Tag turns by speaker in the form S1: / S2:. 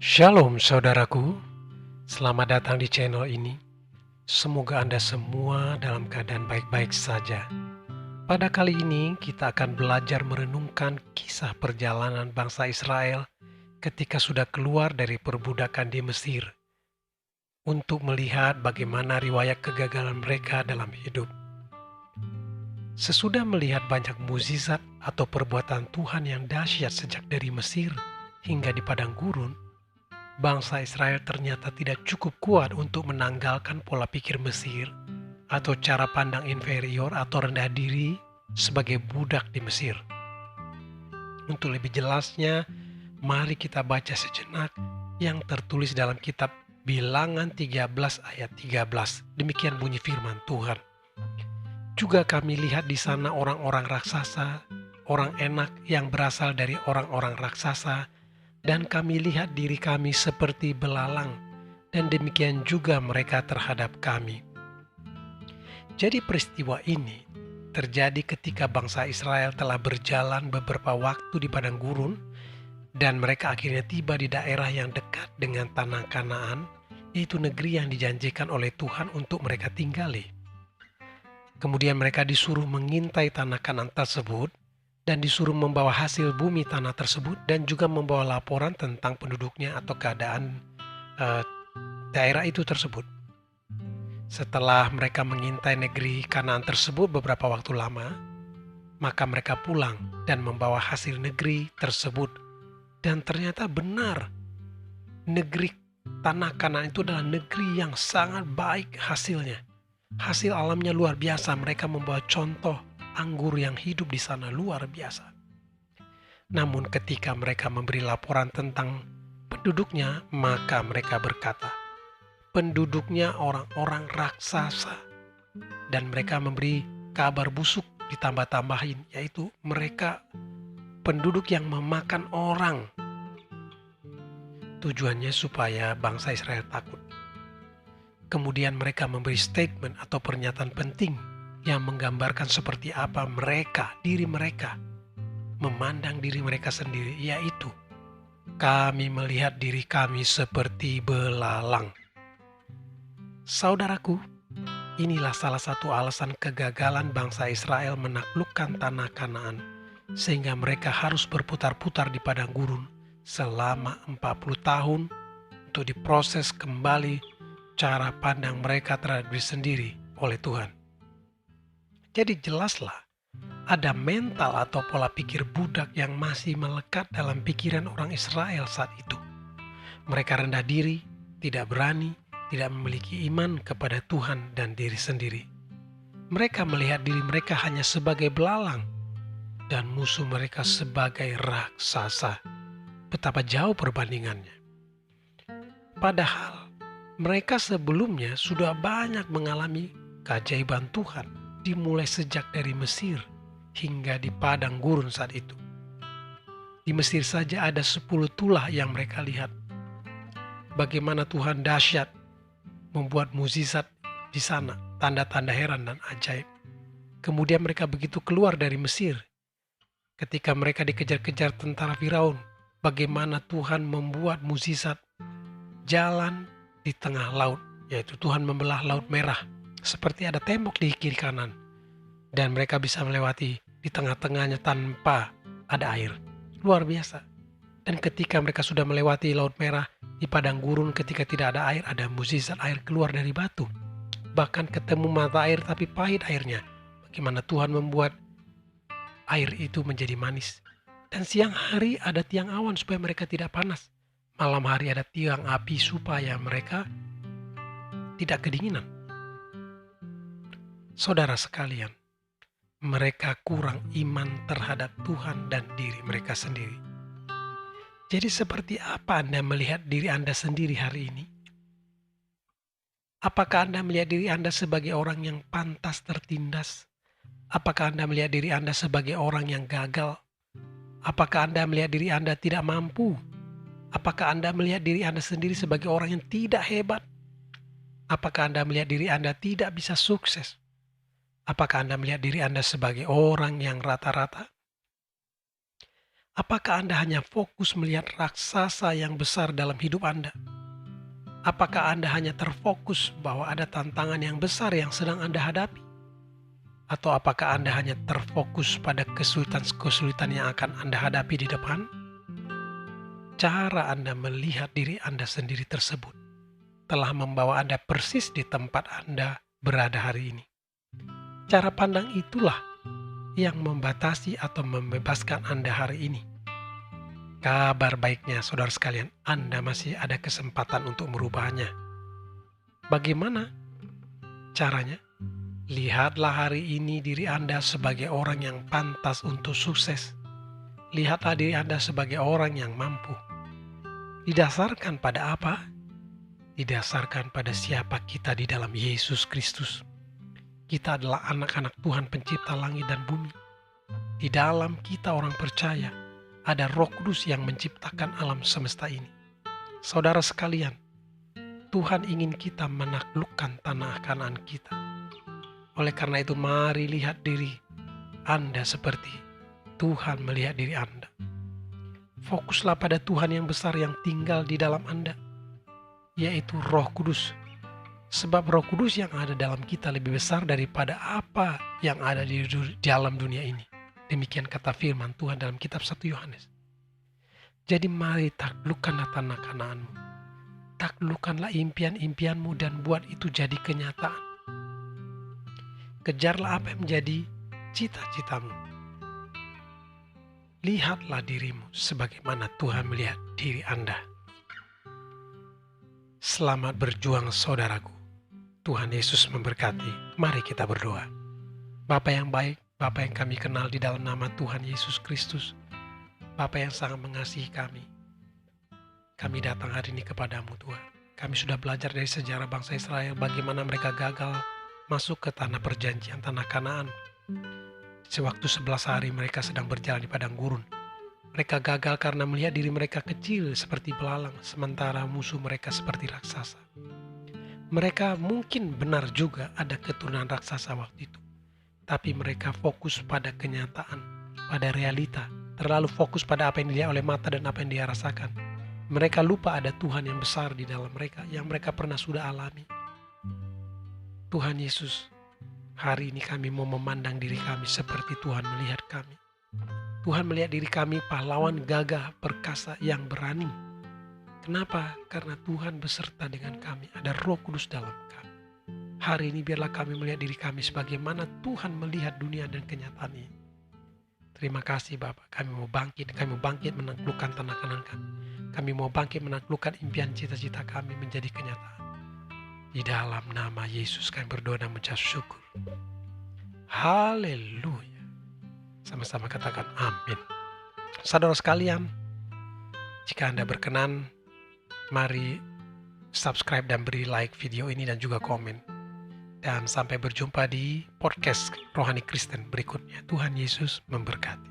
S1: Shalom saudaraku, selamat datang di channel ini. Semoga Anda semua dalam keadaan baik-baik saja. Pada kali ini kita akan belajar merenungkan kisah perjalanan bangsa Israel ketika sudah keluar dari perbudakan di Mesir, untuk melihat bagaimana riwayat kegagalan mereka dalam hidup. Sesudah melihat banyak mukjizat atau perbuatan Tuhan yang dahsyat sejak dari Mesir hingga di padang gurun, bangsa Israel ternyata tidak cukup kuat untuk menanggalkan pola pikir Mesir atau cara pandang inferior atau rendah diri sebagai budak di Mesir. Untuk lebih jelasnya, mari kita baca sejenak yang tertulis dalam kitab Bilangan 13 ayat 13. Demikian bunyi firman Tuhan. Juga kami lihat di sana orang-orang raksasa, orang enak yang berasal dari orang-orang raksasa, dan kami lihat diri kami seperti belalang, dan demikian juga mereka terhadap kami. Jadi peristiwa ini terjadi ketika bangsa Israel telah berjalan beberapa waktu di padang gurun, dan mereka akhirnya tiba di daerah yang dekat dengan tanah Kanaan, yaitu negeri yang dijanjikan oleh Tuhan untuk mereka tinggali. Kemudian mereka disuruh mengintai tanah Kanaan tersebut, dan disuruh membawa hasil bumi tanah tersebut, dan juga membawa laporan tentang penduduknya atau keadaan daerah itu tersebut. Setelah mereka mengintai negeri Kanaan tersebut beberapa waktu lama, maka mereka pulang dan membawa hasil negeri tersebut. Dan ternyata benar, negeri tanah Kanaan itu adalah negeri yang sangat baik hasilnya. Hasil alamnya luar biasa. Mereka membawa contoh anggur yang hidup di sana luar biasa. Namun ketika mereka memberi laporan tentang penduduknya, maka mereka berkata, penduduknya orang-orang raksasa. Dan mereka memberi kabar busuk ditambah-tambahin, yaitu mereka penduduk yang memakan orang. Tujuannya supaya bangsa Israel takut. Kemudian mereka memberi statement atau pernyataan penting yang menggambarkan seperti apa mereka, diri mereka, memandang diri mereka sendiri, yaitu kami melihat diri kami seperti belalang. Saudaraku, inilah salah satu alasan kegagalan bangsa Israel menaklukkan tanah Kanaan, sehingga mereka harus berputar-putar di padang gurun selama 40 tahun untuk diproses kembali cara pandang mereka terhadap diri sendiri oleh Tuhan. Jadi jelaslah, ada mental atau pola pikir budak yang masih melekat dalam pikiran orang Israel saat itu. Mereka rendah diri, tidak berani, tidak memiliki iman kepada Tuhan dan diri sendiri. Mereka melihat diri mereka hanya sebagai belalang dan musuh mereka sebagai raksasa. Betapa jauh perbandingannya. Padahal mereka sebelumnya sudah banyak mengalami keajaiban Tuhan, dimulai sejak dari Mesir hingga di padang gurun saat itu. Di Mesir saja ada 10 tulah yang mereka lihat. Bagaimana Tuhan dahsyat membuat mukjizat di sana, tanda-tanda heran dan ajaib. Kemudian mereka begitu keluar dari Mesir, ketika mereka dikejar-kejar tentara Firaun, bagaimana Tuhan membuat mukjizat jalan di tengah laut, yaitu Tuhan membelah Laut Merah seperti ada tembok di kiri kanan, dan mereka bisa melewati di tengah-tengahnya tanpa ada air. Luar biasa. Dan ketika mereka sudah melewati Laut Merah di padang gurun, ketika tidak ada air, ada mukjizat air keluar dari batu. Bahkan ketemu mata air tapi pahit airnya. Bagaimana Tuhan membuat air itu menjadi manis. Dan siang hari ada tiang awan supaya mereka tidak panas. Malam hari ada tiang api supaya mereka tidak kedinginan. Saudara sekalian, mereka kurang iman terhadap Tuhan dan diri mereka sendiri. Jadi seperti apa Anda melihat diri Anda sendiri hari ini? Apakah Anda melihat diri Anda sebagai orang yang pantas tertindas? Apakah Anda melihat diri Anda sebagai orang yang gagal? Apakah Anda melihat diri Anda tidak mampu? Apakah Anda melihat diri Anda sendiri sebagai orang yang tidak hebat? Apakah Anda melihat diri Anda tidak bisa sukses? Apakah Anda melihat diri Anda sebagai orang yang rata-rata? Apakah Anda hanya fokus melihat raksasa yang besar dalam hidup Anda? Apakah Anda hanya terfokus bahwa ada tantangan yang besar yang sedang Anda hadapi? Atau apakah Anda hanya terfokus pada kesulitan-kesulitan yang akan Anda hadapi di depan? Cara Anda melihat diri Anda sendiri tersebut telah membawa Anda persis di tempat Anda berada hari ini. Cara pandang itulah yang membatasi atau membebaskan Anda hari ini. Kabar baiknya, saudara sekalian, Anda masih ada kesempatan untuk merubahnya. Bagaimana caranya? Lihatlah hari ini diri Anda sebagai orang yang pantas untuk sukses. Lihatlah diri Anda sebagai orang yang mampu. Didasarkan pada apa? Didasarkan pada siapa kita di dalam Yesus Kristus. Kita adalah anak-anak Tuhan pencipta langit dan bumi. Di dalam kita orang percaya, ada Roh Kudus yang menciptakan alam semesta ini. Saudara sekalian, Tuhan ingin kita menaklukkan tanah Kanaan kita. Oleh karena itu, mari lihat diri Anda seperti Tuhan melihat diri Anda. Fokuslah pada Tuhan yang besar yang tinggal di dalam Anda, yaitu Roh Kudus. Sebab Roh Kudus yang ada dalam kita lebih besar daripada apa yang ada di dalam dunia ini. Demikian kata firman Tuhan dalam kitab 1 Yohanes. Jadi mari taklukkanlah tanah Kanaanmu. Taklukkanlah impian-impianmu dan buat itu jadi kenyataan. Kejarlah apa yang menjadi cita-citamu. Lihatlah dirimu sebagaimana Tuhan melihat diri Anda. Selamat berjuang saudaraku. Tuhan Yesus memberkati. Mari kita berdoa. Bapa yang baik, Bapa yang kami kenal di dalam nama Tuhan Yesus Kristus, Bapa yang sangat mengasihi kami. Kami datang hari ini kepadamu Tuhan. Kami sudah belajar dari sejarah bangsa Israel bagaimana mereka gagal masuk ke tanah perjanjian, tanah Kanaan. Sewaktu 11 hari mereka sedang berjalan di padang gurun. Mereka gagal karena melihat diri mereka kecil seperti belalang, sementara musuh mereka seperti raksasa. Mereka mungkin benar juga ada keturunan raksasa waktu itu. Tapi mereka fokus pada kenyataan, pada realita. Terlalu fokus pada apa yang dilihat oleh mata dan apa yang dia rasakan. Mereka lupa ada Tuhan yang besar di dalam mereka, yang mereka pernah sudah alami. Tuhan Yesus, hari ini kami mau memandang diri kami seperti Tuhan melihat kami. Tuhan melihat diri kami pahlawan gagah perkasa yang berani. Kenapa? Karena Tuhan beserta dengan kami, ada Roh Kudus dalam kami. Hari ini biarlah kami melihat diri kami sebagaimana Tuhan melihat dunia dan kenyataan ini. Terima kasih Bapak, kami mau bangkit menaklukkan tanah Kanaan kami. Kami mau bangkit menaklukkan impian cita-cita kami menjadi kenyataan. Di dalam nama Yesus kami berdoa dan mengucap syukur. Haleluya. Sama-sama katakan amin. Saudara sekalian, jika Anda berkenan, mari subscribe dan beri like video ini dan juga komen. Dan sampai berjumpa di podcast Rohani Kristen berikutnya. Tuhan Yesus memberkati.